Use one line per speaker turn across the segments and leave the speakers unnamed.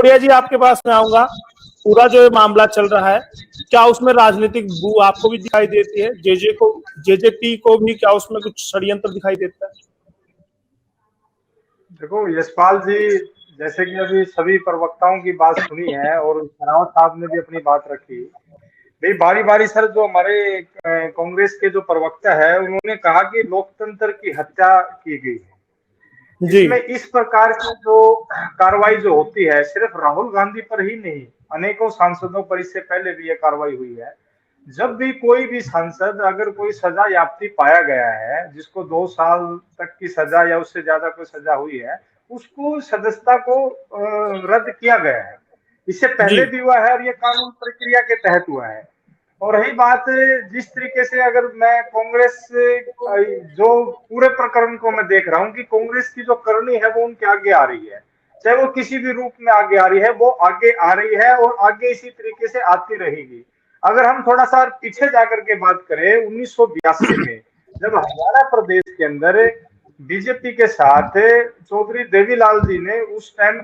सिसोदिया जी, आपके पास मैं आऊंगा। पूरा जो ये मामला चल रहा है, क्या उसमें राजनीतिक बू आपको भी दिखाई देती है? जेजेपी को भी क्या उसमें कुछ षड्यंत्र दिखाई देता है?
देखो यशपाल जी, जैसे कि अभी सभी प्रवक्ताओं की बात सुनी है और शेरावत साहब ने भी अपनी बात रखी। भाई बारी बारी सर जो हमारे कांग्रेस के जो प्रवक्ता है उन्होंने कहा कि लोकतंत्र की हत्या की गई है।
जी
इसमें इस प्रकार की जो कार्रवाई जो होती है सिर्फ राहुल गांधी पर ही नहीं, अनेकों सांसदों पर इससे पहले भी यह कार्रवाई हुई है। जब भी कोई भी सांसद अगर कोई सजा याफ्ती पाया गया है, जिसको 2 साल तक की सजा या उससे ज्यादा कोई सजा हुई है, उसको सदस्यता को रद्द किया गया है। इससे
जी
पहले भी हुआ है और ये कानून प्रक्रिया के तहत हुआ है। और रही बात जिस तरीके से, अगर मैं कांग्रेस जो पूरे प्रकरण को मैं देख रहा हूं कि कांग्रेस की जो करनी है वो उनके आगे आ रही है, चाहे वो किसी भी रूप में आगे आ रही है, वो आगे आ रही है और आगे इसी तरीके से आती रहेगी। अगर हम थोड़ा सा पीछे जाकर के बात करें 1982 में, जब हरियाणा प्रदेश के अंदर बीजेपी के साथ चौधरी देवीलाल जी ने उस टाइम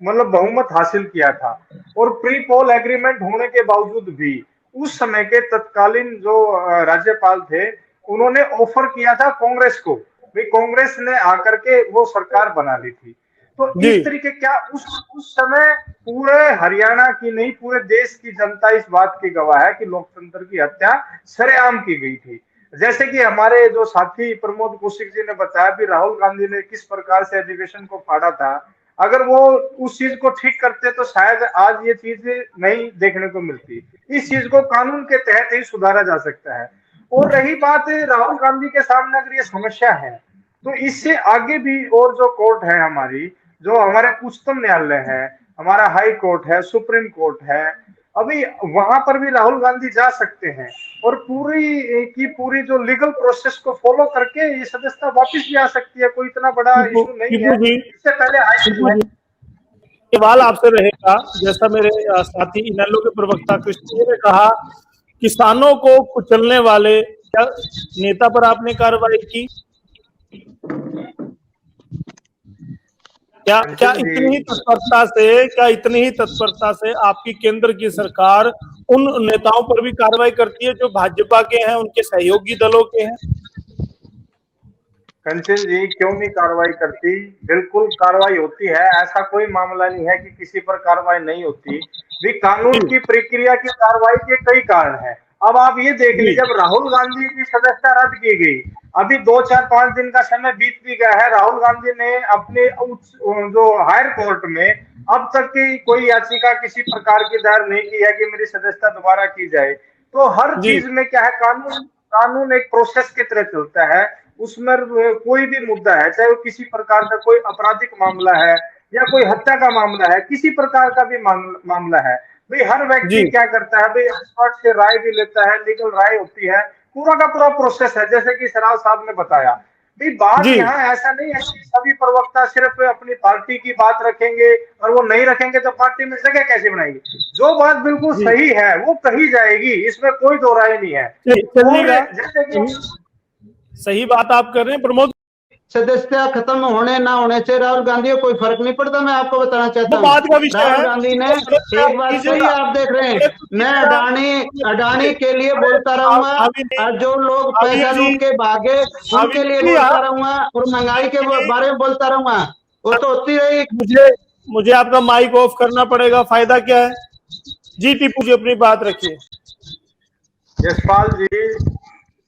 मतलब बहुमत हासिल किया था, और प्री पोल एग्रीमेंट होने के बावजूद भी उस समय के तत्कालीन जो राज्यपाल थे उन्होंने ऑफर किया था कांग्रेस को, भाई कांग्रेस ने आकर के वो सरकार बना ली थी। तो
जी
इस तरीके क्या उस समय पूरे हरियाणा की नहीं पूरे देश की जनता इस बात की गवाह है कि लोकतंत्र की हत्या सरेआम की गई थी। जैसे कि हमारे जो साथी प्रमोद कौशिक जी ने बताया भी राहुल गांधी ने किस प्रकार से अधिवेशन को फाड़ा था, अगर वो उस चीज को ठीक करते तो शायद आज ये चीज नहीं देखने को मिलती। इस चीज को कानून के तहत ही सुधारा जा सकता है। और रही बात राहुल गांधी के सामने अगर ये समस्या है, तो इससे आगे भी और जो कोर्ट है हमारी, जो हमारे उच्चतम न्यायालय है, हमारा हाई कोर्ट है, सुप्रीम कोर्ट है, अभी वहां पर भी राहुल गांधी जा सकते हैं और पूरी की पूरी जो लीगल प्रोसेस को फॉलो करके ये सदस्यता वापस भी आ सकती है। कोई इतना बड़ा इशू नहीं है।
टीपू जी,
इससे पहले
टीपू
आई
जी, सवाल आपसे रहेगा, जैसा मेरे साथी इनेलो के प्रवक्ता कृष्ण जी ने कहा, किसानों को कुचलने वाले क्या नेता पर आपने कार्रवाई की? क्या क्या
कंचन जी,
इतनी ही तत्परता से आपकी केंद्र की सरकार उन नेताओं पर भी कार्रवाई करती है जो भाजपा के हैं, उनके सहयोगी दलों के हैं?
कंचन जी क्यों नहीं कार्रवाई करती? बिल्कुल कार्रवाई होती है, ऐसा कोई मामला नहीं है कि किसी पर कार्रवाई नहीं होती भी। कानून की प्रक्रिया की कार्रवाई के कई कारण है। अब आप ये देख लीजिए, जब राहुल गांधी की सदस्यता रद्द की गई, अभी 2 4 5 दिन का समय बीत भी गया है, राहुल गांधी ने अपने जो हायर कोर्ट में अब तक की कोई याचिका किसी प्रकार की दायर नहीं की है कि मेरी सदस्यता दोबारा की जाए। तो हर
जी
चीज में क्या है, कानून कानून एक प्रोसेस की तरह चलता है। उसमें कोई भी मुद्दा है, चाहे वो किसी प्रकार का कोई आपराधिक मामला है या कोई हत्या का मामला है, किसी प्रकार का भी मामला है, भाई हर व्यक्ति
जी
क्या करता है, भाई एक्सपर्ट से राय भी लेता है, लीगल राय होती है, पूरा का पूरा प्रोसेस है। जैसे कि सराव साहब ने बताया, भाई बात
जी
यहाँ ऐसा नहीं है कि सभी प्रवक्ता सिर्फ अपनी पार्टी की बात रखेंगे और वो नहीं रखेंगे तो पार्टी में जगह कैसे बनाएगी। जो बात बिल्कुल
जी
सही है वो कही जाएगी, इसमें कोई दो राय नहीं है। और
चलिएगा,
जैसे कि
सही बात आप कर रहे हैं प्रमोद।
सदस्यता खत्म होने ना होने से राहुल गांधी को कोई फर्क नहीं पड़ता। मैं आपको बताना चाहता
वो
हूँ,
बात का विषय
राहुल
है,
गांधी ने
आप
एक बात सही
कीजिएगा,
आप देख रहे हैं, मैं अडानी के लिए
अरे
बोलता रहूंगा और जो लोग पैसा
महावीर जी,
लूट के भागे उनके लिए
महावीर जी,
बोलता रहूंगा और महंगाई के बारे में बोलता रहूंगा। वो तो होती रही।
मुझे मुझे आपका माइक ऑफ करना पड़ेगा, फायदा क्या है? जी टीपू जी, अपनी बात रखिए।
यशपाल जी,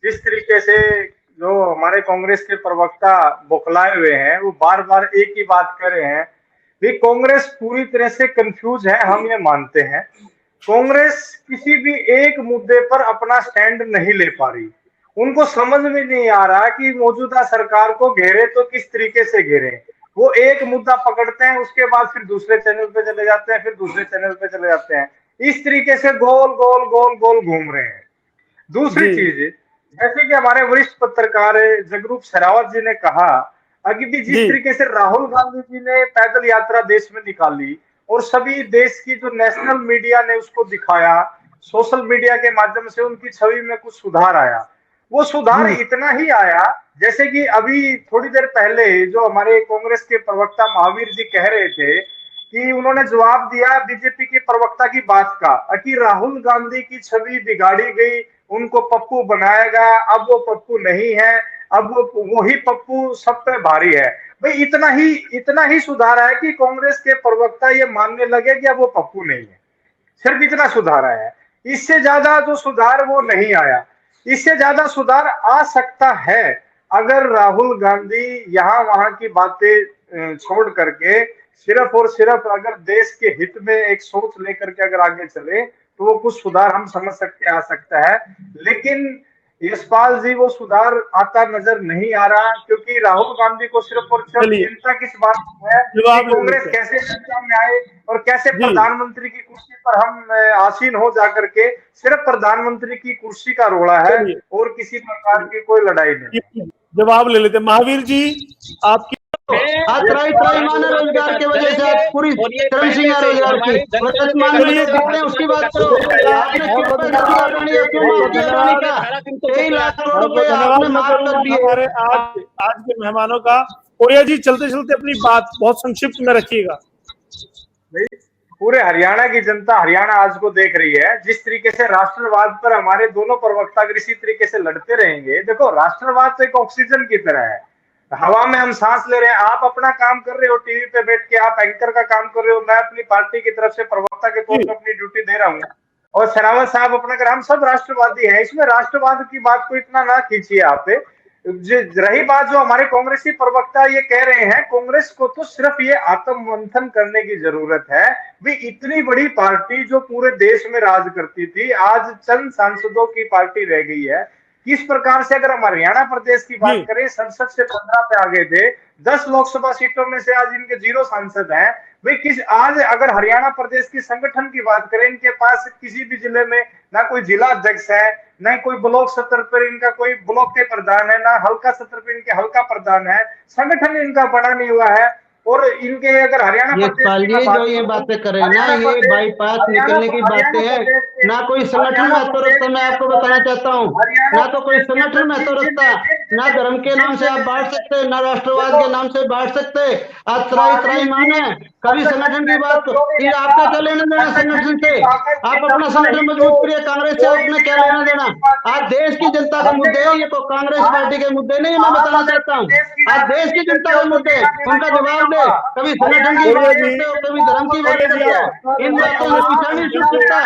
जिस तरीके से जो हमारे कांग्रेस के प्रवक्ता बौखलाए हुए हैं, वो बार बार एक ही बात कर रहे हैं। भी कांग्रेस पूरी तरह से कंफ्यूज है, हम ये मानते हैं। कांग्रेस किसी भी एक मुद्दे पर अपना स्टैंड नहीं ले पा रही। उनको समझ में नहीं आ रहा कि मौजूदा सरकार को घेरे तो किस तरीके से घेरे। वो एक मुद्दा पकड़ते हैं, उसके बाद फिर दूसरे चैनल पे चले जाते हैं, फिर दूसरे चैनल पे चले जाते हैं। इस तरीके से गोल गोल गोल गोल घूम रहे हैं। दूसरी
जी
चीज, जैसे कि हमारे वरिष्ठ पत्रकार जगरूप शेरावत जी ने कहा, अभी भी जिस
जी
तरीके से राहुल गांधी जी ने पैदल यात्रा देश में निकाली और सभी देश की जो नेशनल मीडिया ने उसको दिखाया, सोशल मीडिया के माध्यम से उनकी छवि में कुछ सुधार आया। वो सुधार इतना ही आया, जैसे कि अभी थोड़ी देर पहले जो हमारे कांग्रेस के प्रवक्ता महावीर जी कह रहे थे कि उन्होंने जवाब दिया बीजेपी के प्रवक्ता की बात का कि राहुल गांधी की छवि बिगाड़ी गई, उनको पप्पू बनाया गया, अब वो पप्पू नहीं है, अब वही पप्पू सब पे भारी है। भाई इतना ही सुधार है कि कांग्रेस के प्रवक्ता ये मानने लगे कि अब वो पप्पू नहीं है। सिर्फ इतना सुधार आया है, इससे ज्यादा जो सुधार वो नहीं आया। इससे ज्यादा सुधार आ सकता है अगर राहुल गांधी यहाँ वहां की बातें छोड़ करके सिर्फ और सिर्फ अगर देश के हित में एक सोच लेकर के अगर आगे चले तो वो कुछ सुधार हम समझ सकते आ सकता है। लेकिन यशपाल जी वो सुधार आता नजर नहीं आ रहा, क्योंकि राहुल गांधी को सिर्फ और सिर्फ चिंता किस बात है कि कांग्रेस कैसे सत्ता में आए और कैसे प्रधानमंत्री की कुर्सी पर हम आसीन हो जाकर के। सिर्फ प्रधानमंत्री की कुर्सी का रोड़ा है और किसी प्रकार की कोई लड़ाई नहीं।
जवाब ले लेते महावीर जी, आपकी
रोजगार की वजह से आज पूरी तरह से रोजगार की उसकी बात करो।
हमारे आज के मेहमानों का। कोरिया जी चलते चलते अपनी बात बहुत संक्षिप्त में रखिएगा।
पूरे हरियाणा की जनता हरियाणा आज को देख रही है, जिस तरीके से राष्ट्रवाद पर हमारे दोनों प्रवक्ता अगर इसी तरीके से लड़ते रहेंगे। देखो राष्ट्रवाद तो एक ऑक्सीजन की तरह है, हवा में हम सांस ले रहे हैं। आप अपना काम कर रहे हो टीवी पे बैठ के, आप एंकर का काम कर रहे हो, मैं अपनी पार्टी की तरफ से प्रवक्ता के तौर पर अपनी ड्यूटी दे रहा हूँ, और शेरावत साहब अपना कर, हम सब राष्ट्रवादी हैं। इसमें राष्ट्रवाद की बात को इतना ना खींचिए आप। रही बात जो हमारे कांग्रेसी प्रवक्ता ये कह रहे हैं, कांग्रेस को तो सिर्फ ये आत्ममंथन करने की जरूरत है। भी इतनी बड़ी पार्टी जो पूरे देश में राज करती थी, आज चंद सांसदों की पार्टी रह गई है। किस प्रकार से अगर हम हरियाणा प्रदेश की बात करें, संसद से 15 पे आ गए थे, 10 लोकसभा सीटों में से आज इनके 0 सांसद हैं। भाई आज अगर हरियाणा प्रदेश की संगठन की बात करें, इनके पास किसी भी जिले में ना कोई जिला अध्यक्ष है, न कोई ब्लॉक स्तर पर इनका कोई ब्लॉक के प्रधान है, ना हल्का स्तर पर इनके हल्का प्रधान है, संगठन इनका बना नहीं हुआ है। और इनके अगर हरियाणा
प्रदेश जो ये बातें करें ना, ये बाईपास निकलने की बातें हैं, ना कोई संगठन महत्व रखता। मैं आपको बताना चाहता हूँ, ना तो कोई संगठन महत्व रखता, ना धर्म के नाम से आप बांट सकते, ना राष्ट्रवाद के नाम से बांट सकते। आज त्राई मान है, कभी संगठन की बात ये आपका क्या लेना देना संगठन से? आप अपना संगठन मजबूत करिए, कांग्रेस से आपने क्या लेना देना? आज देश की जनता के मुद्दे है, ये तो कांग्रेस पार्टी के मुद्दे नहीं। मैं बताना चाहता हूँ आज देश की जनता के मुद्दे, उनका जवाब दे। कभी संगठन की बात करते हो, कभी धर्म की बात करते हो, इन बातों में पीछा नहीं छूट सकता।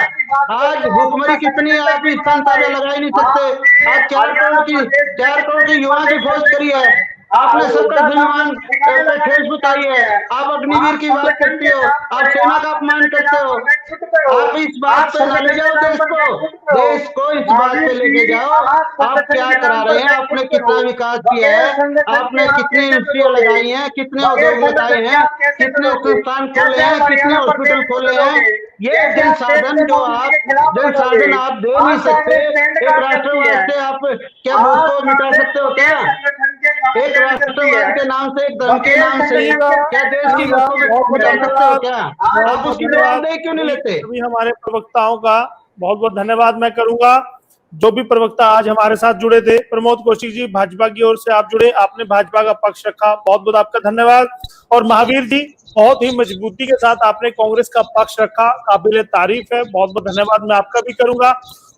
आज भुखमरी कितनी है आप इसका अंदाजा लगा ही नहीं सकते। आज 4 करोड़ की युवा की फौज करी है, आपने सबका सम्मान ठेस बताई है। आप अग्निवीर की बात करते हो, आप सेना का अपमान करते हो। आप इस बात पे ले जाओ देश को इस बात पे लेके जाओ। आप क्या करा रहे हैं? आपने कितना विकास किया है? आपने कितनी इंडस्ट्रियां लगाई हैं, कितने उद्योग लगाए हैं, कितने संस्थान खोले हैं, कितने हॉस्पिटल खोले हैं? ये जनसाधन आप दे नहीं सकते। एक राष्ट्रवाद से आप क्या भूख को मिटा सकते हो क्या? एक राष्ट्रवाद के नाम से, एक धर्म के नाम से क्या देश की भूख को मिटा सकते हो क्या? आप उसकी जवाबदेही क्यों नहीं लेते?
अभी हमारे प्रवक्ताओं का बहुत बहुत धन्यवाद मैं करूंगा। जो भी प्रवक्ता आज हमारे साथ जुड़े थे, प्रमोद कौशिक जी भाजपा की ओर से आप जुड़े, आपने भाजपा का पक्ष रखा, बहुत बहुत आपका धन्यवाद। और महावीर जी बहुत ही मजबूती के साथ आपने कांग्रेस का पक्ष रखा, काबिले तारीफ है, बहुत बहुत धन्यवाद मैं आपका भी करूंगा।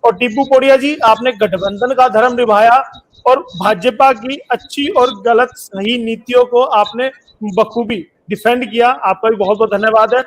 और टिब्बू कोड़िया जी आपने गठबंधन का धर्म निभाया और भाजपा की अच्छी और गलत सही नीतियों को आपने बखूबी डिफेंड किया, आपका भी बहुत बहुत धन्यवाद है।